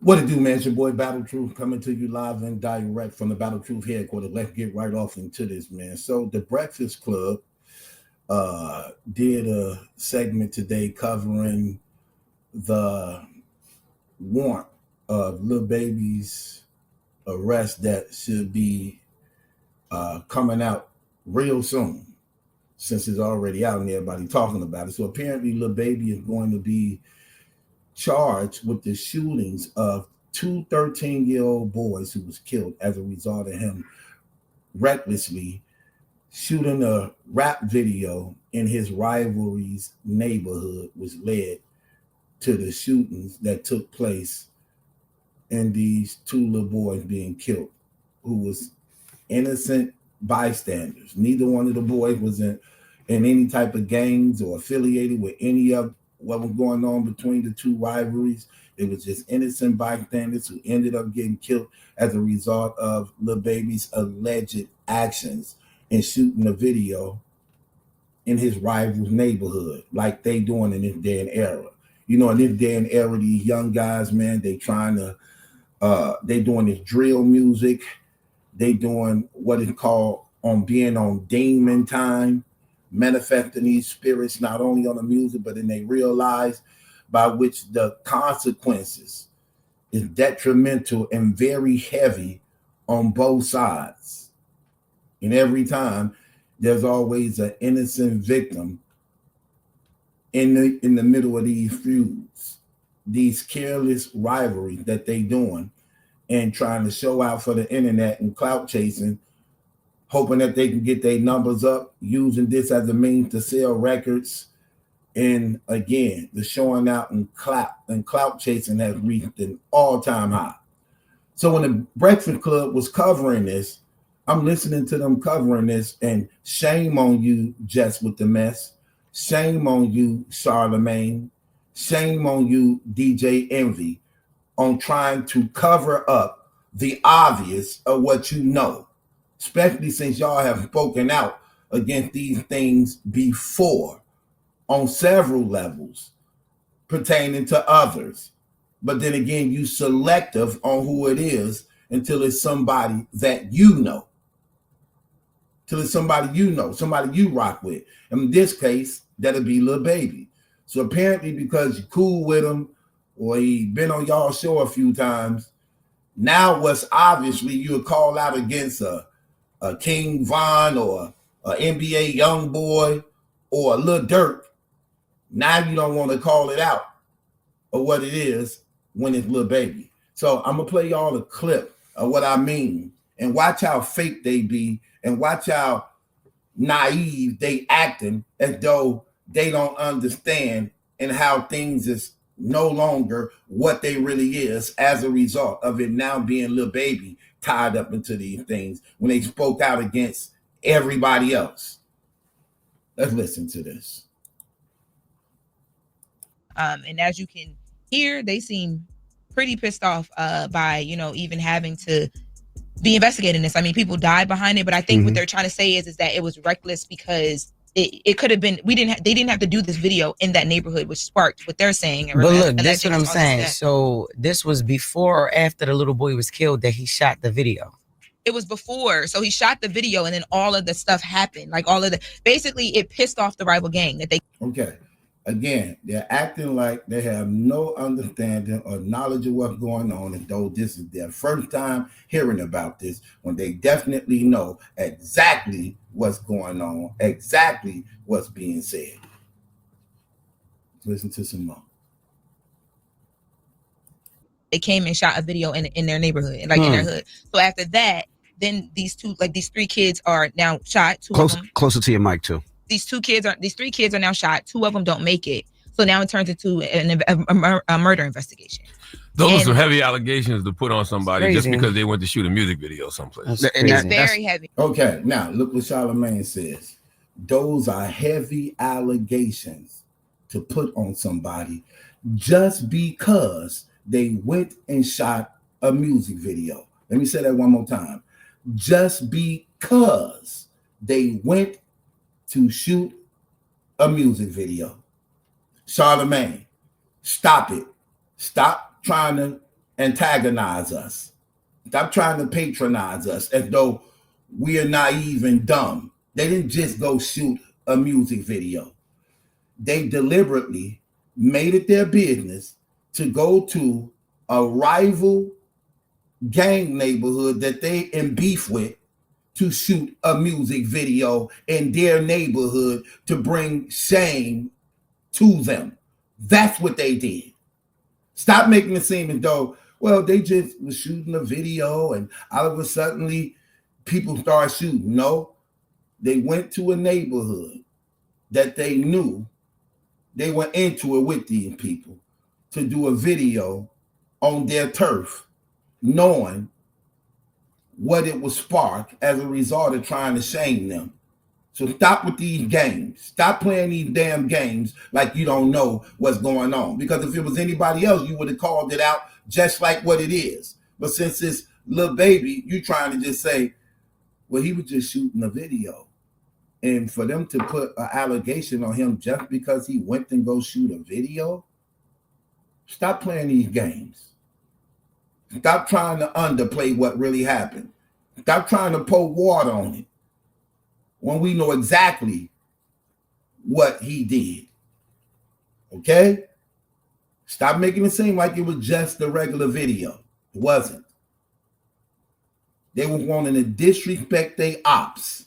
What it do, man? It's your boy Battle Truth coming to you live and direct from the Battle Truth headquarters. Let's get right off into this, man. So the Breakfast Club did a segment today covering the warrant of Lil-Baby's arrest that should be coming out real soon, since it's already out and everybody talking about it. So apparently Lil-Baby is going to be charged with the shootings of two 13-year-old boys who was killed as a result of him recklessly shooting a rap video in his rivalry's neighborhood, which led to the shootings that took place and these two little boys being killed, who was innocent bystanders. Neither one of the boys was in any type of gangs or affiliated with any of what was going on between the two rivalries. It was just innocent bystanders who ended up getting killed as a result of Lil-Baby's alleged actions in shooting a video in his rival's neighborhood, like they doing in this day and era. You know, in this day and era, these young guys, man, they doing this drill music. They doing what is called on being on demon time, manifesting these spirits not only on the music, but in they real lives, by which the consequences is detrimental and very heavy on both sides. And every time there's always an innocent victim in the middle of these feuds, these careless rivalries that they doing and trying to show out for the internet and clout chasing, hoping that they can get their numbers up, using this as a means to sell records. And again, the showing out and clout chasing has reached an all-time high. So when the Breakfast Club was covering this, I'm listening to them covering this, and shame on you, Jess with the mess. Shame on you, Charlemagne. Shame on you, DJ Envy, on trying to cover up the obvious of what you know, especially since y'all have spoken out against these things before on several levels pertaining to others. But then again, you selective on who it is until it's somebody that you know. Till it's somebody you know, somebody you rock with. In this case, that'll be Lil-Baby. So apparently because you cool with him or he been on y'all show a few times, now what's obviously you'll call out against a King Von or an NBA young boy or a Lil Durk. Now you don't want to call it out of what it is when it's Lil-Baby. So I'm going to play y'all a clip of what I mean and watch how fake they be and watch how naive they acting as though they don't understand and how things is no longer what they really is as a result of it now being Lil-Baby tied up into these things when they spoke out against everybody else. Let's listen to this. And as you can hear, they seem pretty pissed off by, you know, even having to be investigating this. I mean, people died behind it, but I think what they're trying to say is that it was reckless because it could have been, they didn't have to do this video in that neighborhood, which sparked what they're saying. But look, that's what I'm saying. So this was before or after the little boy was killed that he shot the video? It was before. So he shot the video and then all of the stuff happened. Like all of the, basically it pissed off the rival gang that they. Okay. Again, they're acting like they have no understanding or knowledge of what's going on, and though this is their first time hearing about this, when they definitely know exactly what's going on, exactly what's being said. Listen to some more. They came and shot a video in their neighborhood, like in their hood. So after that, then these three kids are now shot. Closer to your mic too. These three kids are now shot. Two of them don't make it. So now it turns into a murder investigation. Those are some heavy allegations to put on somebody just because they went to shoot a music video someplace. It's very heavy. Okay, now look what Charlemagne says. Those are heavy allegations to put on somebody just because they went and shot a music video. Let me say that one more time. Just because they went to shoot a music video. Charlemagne, stop it. Stop trying to antagonize us. Stop trying to patronize us as though we are naive and dumb. They didn't just go shoot a music video. They deliberately made it their business to go to a rival gang neighborhood that they in beef with to shoot a music video in their neighborhood to bring shame to them. That's what they did. Stop making it seem as though, well, they just was shooting a video and all of a sudden people start shooting. No, they went to a neighborhood that they knew they went into it with these people to do a video on their turf, knowing what it would spark as a result of trying to shame them. So stop with these games. Stop playing these damn games like you don't know what's going on. Because if it was anybody else, you would have called it out just like what it is. But since it's Lil-Baby, you trying to just say, well, he was just shooting a video. And for them to put an allegation on him just because he went and go shoot a video, stop playing these games. Stop trying to underplay what really happened. Stop trying to pour water on it when we know exactly what he did. Okay? Stop making it seem like it was just a regular video. It wasn't. They were wanting to disrespect their ops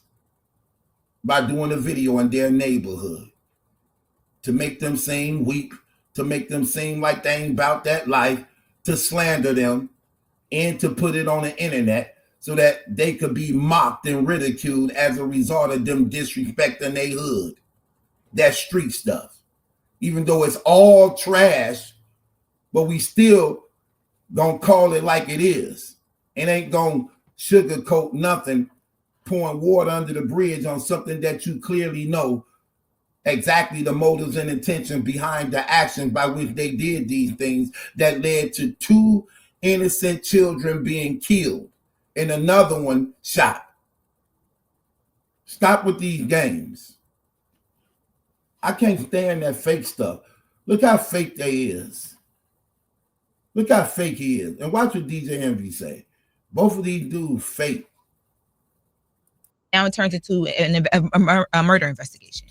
by doing a video in their neighborhood to make them seem weak, to make them seem like they ain't about that life, to slander them, and to put it on the internet so that they could be mocked and ridiculed as a result of them disrespecting their hood. That street stuff. Even though it's all trash, but we still gonna call it like it is. It ain't gonna sugarcoat nothing, pouring water under the bridge on something that you clearly know exactly the motives and intention behind the actions by which they did these things that led to 2 innocent children being killed and another one shot. Stop with these games. I can't stand that fake stuff. Look how fake they is. Look how fake he is. And watch what DJ Envy say. Both of these dudes fake. Now it turns into a murder investigation.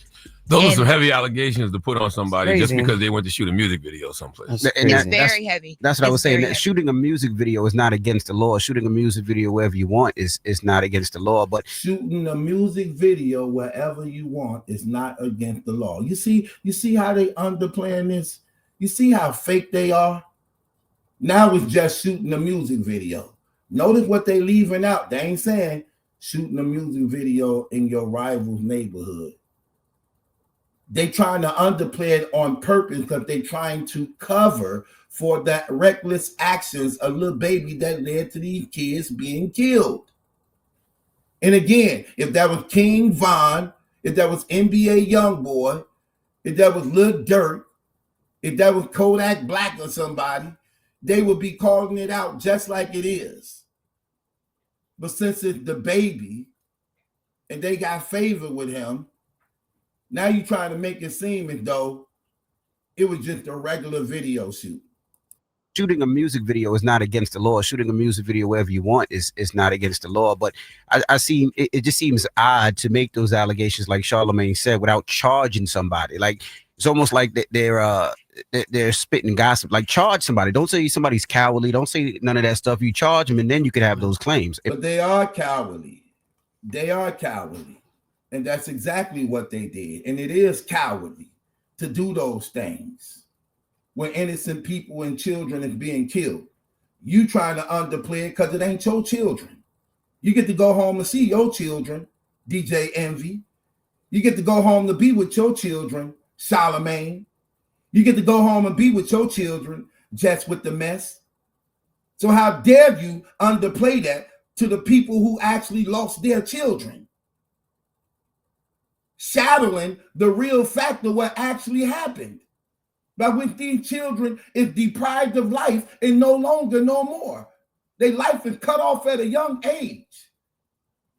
Those are some heavy allegations to put on somebody just because they went to shoot a music video someplace. It's very heavy. That's what I was saying. That shooting a music video is not against the law. Shooting a music video wherever you want is not against the law. But shooting a music video wherever you want is not against the law. You see how they underplaying this? You see how fake they are? Now it's just shooting a music video. Notice what they leaving out. They ain't saying shooting a music video in your rival's neighborhood. They trying to underplay it on purpose because they trying to cover for that reckless actions of Lil-Baby that led to these kids being killed. And again, if that was King Von, if that was NBA Youngboy, if that was Lil Durk, if that was Kodak Black or somebody, they would be calling it out just like it is. But since it's the baby and they got favor with him, now you're trying to make it seem as though it was just a regular video shoot. Shooting a music video is not against the law. Shooting a music video wherever you want is not against the law. But I see it just seems odd to make those allegations, like Charlamagne said, without charging somebody. Like it's almost like they're spitting gossip. Like charge somebody. Don't say somebody's cowardly. Don't say none of that stuff. You charge them, and then you could have those claims. But they are cowardly. They are cowardly. And that's exactly what they did. And it is cowardly to do those things when innocent people and children is being killed. You trying to underplay it because it ain't your children. You get to go home and see your children, DJ Envy. You get to go home to be with your children, Charlamagne. You get to go home and be with your children, Jets with the Mess. So how dare you underplay that to the people who actually lost their children? Shadowing the real fact of what actually happened. But when these children is deprived of life and no more. Their life is cut off at a young age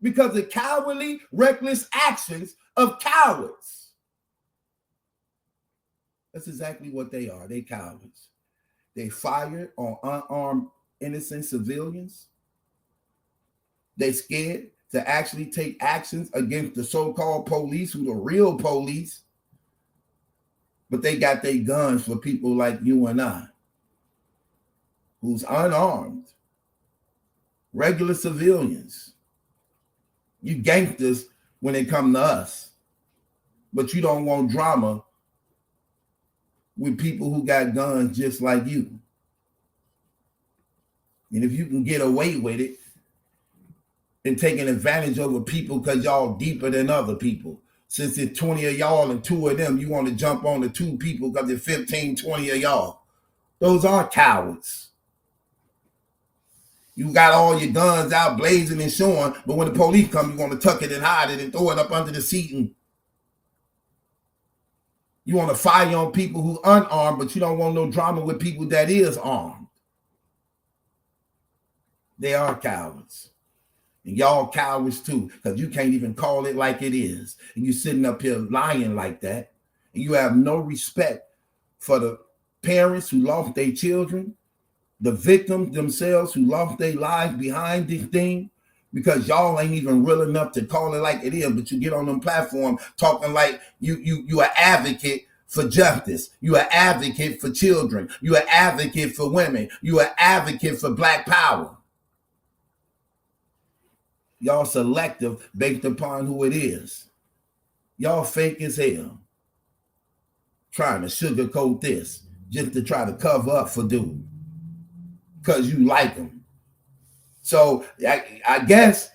because of cowardly, reckless actions of cowards. That's exactly what they are. They cowards. They fired on unarmed innocent civilians. They scared to actually take actions against the so-called police, who the real police. But they got their guns for people like you and I, who's unarmed, regular civilians. You gangsters when it come to us, but you don't want drama with people who got guns just like you. And if you can get away with it and taking advantage over people because y'all deeper than other people, since it's 20 of y'all and 2 of them, you want to jump on the 2 people because it's 15, 20 of y'all. Those are cowards. You got all your guns out blazing and showing, but when the police come, you want to tuck it and hide it and throw it up under the seat. And you want to fire on people who unarmed, but you don't want no drama with people that is armed. They are cowards. And y'all cowards too, because you can't even call it like it is. And you sitting up here lying like that. And you have no respect for the parents who lost their children, the victims themselves who lost their lives behind this thing, because y'all ain't even real enough to call it like it is, but you get on them platform talking like you an advocate for justice. You an advocate for children. You an advocate for women. You an advocate for Black power. Y'all selective based upon who it is. Y'all fake as hell. Trying to sugarcoat this just to try to cover up for dude. Because you like them. So I guess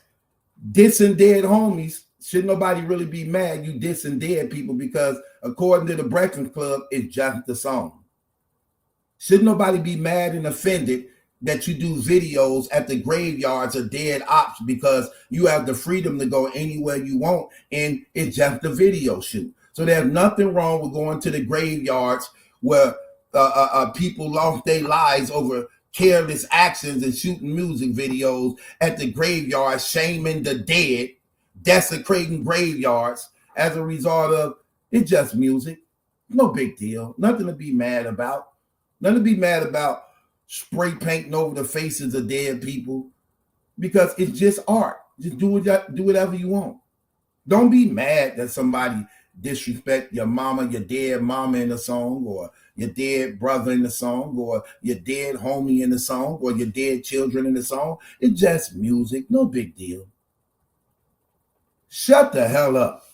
dissing dead homies, should nobody really be mad you dissing dead people, because according to the Breakfast Club, it's just a song. Should nobody be mad and offended that you do videos at the graveyards of dead ops, because you have the freedom to go anywhere you want and it's just a video shoot. So there's nothing wrong with going to the graveyards where people lost their lives over careless actions and shooting music videos at the graveyard, shaming the dead, desecrating graveyards as a result of it's just music. No big deal. Nothing to be mad about. Nothing to be mad about spray painting over the faces of dead people, because it's just art. Just do whatever you want. Don't be mad that somebody disrespect your mama, your dead mama in the song, or your dead brother in the song, or your dead homie in the song, or your dead children in the song. It's just music. No big deal. Shut the hell up.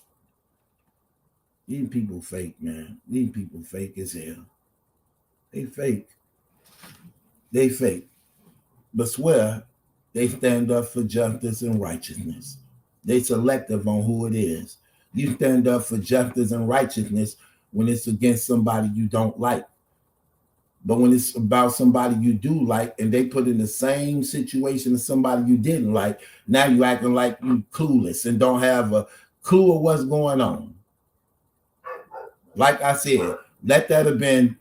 These people fake, man. These people fake as hell. They fake. They fake. But swear they stand up for justice and righteousness. They selective on who it is. You stand up for justice and righteousness when it's against somebody you don't like. But when it's about somebody you do like and they put in the same situation as somebody you didn't like, now you acting like you clueless and don't have a clue of what's going on. Like I said, let that have been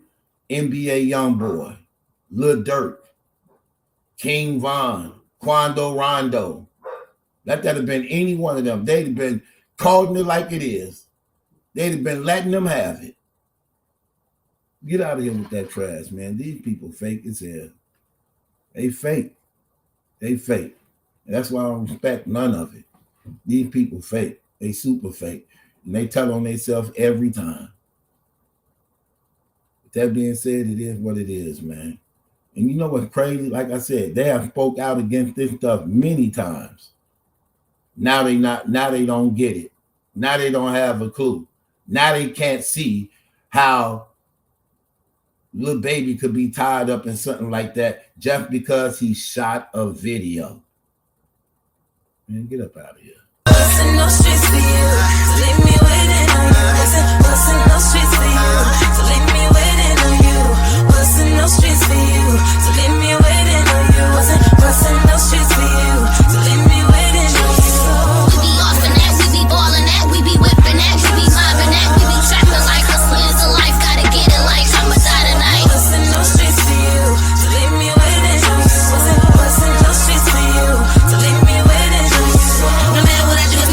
NBA Youngboy, Lil Durk, King Von, Quando Rondo. Let that have been any one of them. They'd have been calling it like it is. They'd have been letting them have it. Get out of here with that trash, man. These people fake as hell. They fake. They fake. And that's why I don't respect none of it. These people fake. They super fake. And they tell on themselves every time. With that being said, it is what it is, man. And you know what's crazy? Like I said, they have spoke out against this stuff many times. Now they don't get it. Now they don't have a clue. Now they can't see how Lil-Baby could be tied up in something like that just because he shot a video. Man, get up out of here.